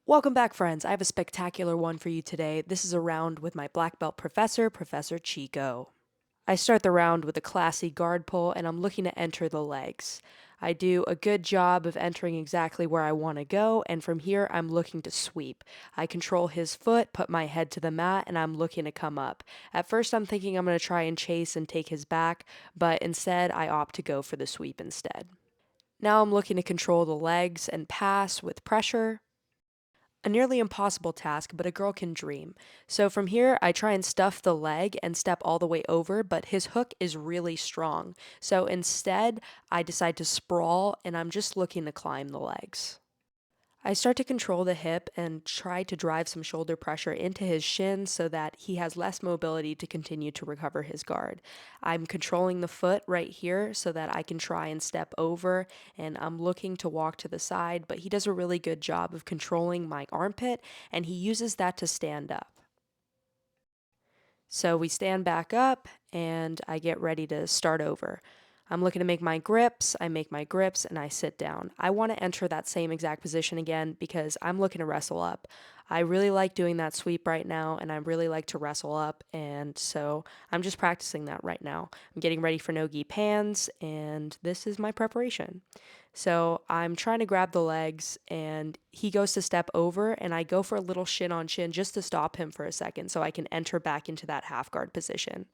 Welcome back, friends. I have a spectacular one for you today. This is a round with my black belt professor, Professor Chico. I start the round with a classy guard pull, and I'm looking to enter the legs. I do a good job of entering exactly where I want to go, and from here, I'm looking to sweep. I control his foot, put my head to the mat, and I'm looking to come up. At first, I'm thinking I'm going to try and chase and take his back, but instead, I opt to go for the sweep instead. Now I'm looking to control the legs and pass with pressure. A nearly impossible task, but a girl can dream. So from here, I try and stuff the leg and step all the way over, but his hook is really strong. So instead, I decide to sprawl and I'm just looking to climb the legs. I start to control the hip and try to drive some shoulder pressure into his shin so that he has less mobility to continue to recover his guard. I'm controlling the foot right here so that I can try and step over, and I'm looking to walk to the side, but he does a really good job of controlling my armpit, and he uses that to stand up. So we stand back up and I get ready to start over. I'm looking to make my grips, I make my grips, and I sit down. I want to enter that same exact position again because I'm looking to wrestle up. I really like doing that sweep right now, and I really like to wrestle up, and so I'm just practicing that right now. I'm getting ready for no-gi pans, and this is my preparation. So I'm trying to grab the legs, and he goes to step over, and I go for a little shin on shin just to stop him for a second so I can enter back into that half guard position.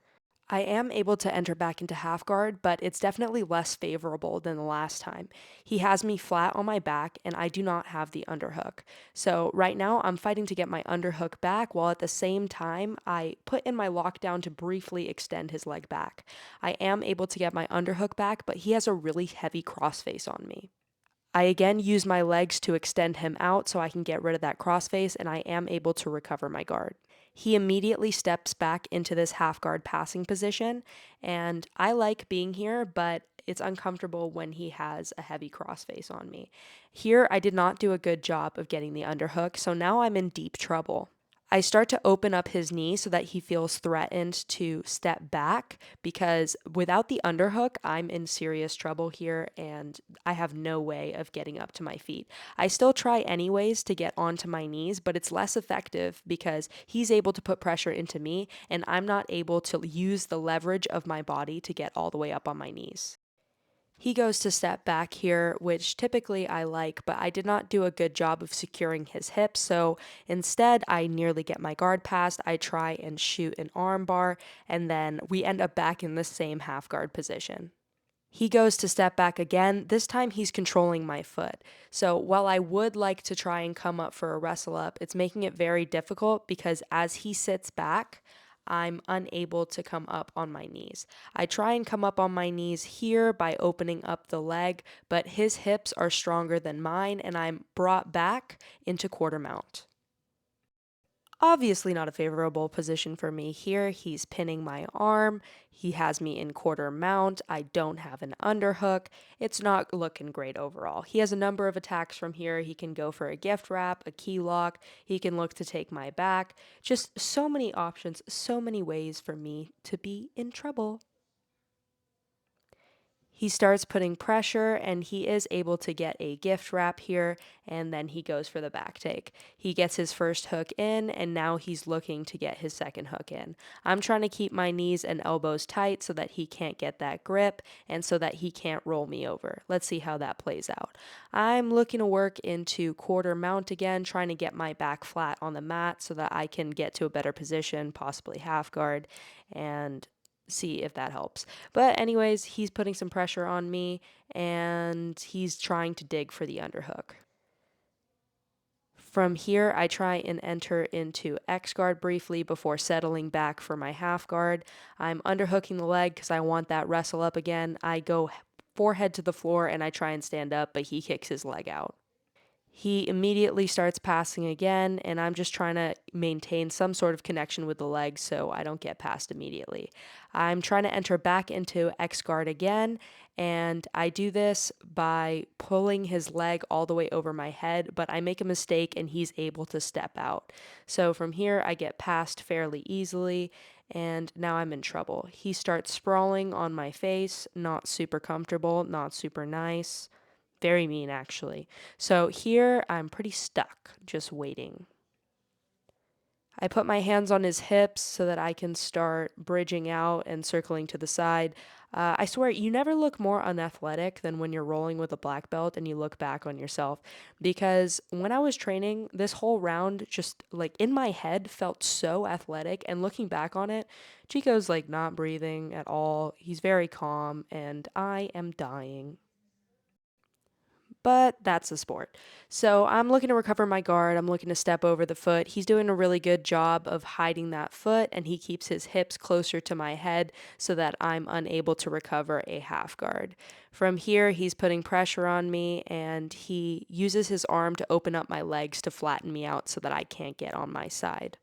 I am able to enter back into half guard, but it's definitely less favorable than the last time. He has me flat on my back, and I do not have the underhook. So right now, I'm fighting to get my underhook back, while at the same time, I put in my lockdown to briefly extend his leg back. I am able to get my underhook back, but he has a really heavy crossface on me. I again use my legs to extend him out so I can get rid of that crossface, and I am able to recover my guard. He immediately steps back into this half guard passing position, and I like being here, but it's uncomfortable when he has a heavy crossface on me. Here, I did not do a good job of getting the underhook, so now I'm in deep trouble. I start to open up his knee so that he feels threatened to step back because without the underhook, I'm in serious trouble here and I have no way of getting up to my feet. I still try anyways to get onto my knees, but it's less effective because he's able to put pressure into me and I'm not able to use the leverage of my body to get all the way up on my knees. He goes to step back here, which typically I like, but I did not do a good job of securing his hips, so instead I nearly get my guard passed. I try and shoot an armbar, and then we end up back in the same half guard position. He goes to step back again. This time he's controlling my foot. So while I would like to try and come up for a wrestle up, it's making it very difficult because as he sits back, I'm unable to come up on my knees. I try and come up on my knees here by opening up the leg, but his hips are stronger than mine and I'm brought back into quarter mount. Obviously, not a favorable position for me here. He's pinning my arm. He has me in quarter mount. I don't have an underhook. It's not looking great overall. He has a number of attacks from here. He can go for a gift wrap, a key lock. He can look to take my back. Just so many options, so many ways for me to be in trouble. He starts putting pressure and he is able to get a gift wrap here and then he goes for the back take. He gets his first hook in and now he's looking to get his second hook in. I'm trying to keep my knees and elbows tight so that he can't get that grip and so that he can't roll me over. Let's see how that plays out. I'm looking to work into quarter mount again, trying to get my back flat on the mat so that I can get to a better position, possibly half guard, and see if that helps. But anyways, he's putting some pressure on me and he's trying to dig for the underhook. From here, I try and enter into X guard briefly before settling back for my half guard. I'm underhooking the leg because I want that wrestle up again. I go forehead to the floor and I try and stand up, but he kicks his leg out. He immediately starts passing again, and I'm just trying to maintain some sort of connection with the legs so I don't get passed immediately. I'm trying to enter back into X guard again, and I do this by pulling his leg all the way over my head, but I make a mistake and he's able to step out. So from here, I get passed fairly easily, and now I'm in trouble. He starts sprawling on my face, not super comfortable, not super nice. Very mean, actually. So here I'm pretty stuck, just waiting. I put my hands on his hips so that I can start bridging out and circling to the side. I swear, you never look more unathletic than when you're rolling with a black belt and you look back on yourself. Because when I was training, this whole round just like in my head felt so athletic. And looking back on it, Chico's like not breathing at all. He's very calm, and I am dying. But that's the sport. So I'm looking to recover my guard. I'm looking to step over the foot. He's doing a really good job of hiding that foot, and he keeps his hips closer to my head so that I'm unable to recover a half guard. From here, he's putting pressure on me, and he uses his arm to open up my legs to flatten me out so that I can't get on my side.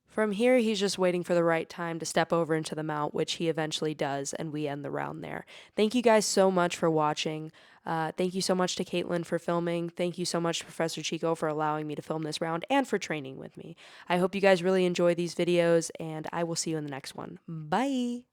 From here, he's just waiting for the right time to step over into the mount, which he eventually does, and we end the round there. Thank you guys so much for watching. Thank you so much to Caitlin for filming. Thank you so much to Professor Chico for allowing me to film this round and for training with me. I hope you guys really enjoy these videos, and I will see you in the next one. Bye!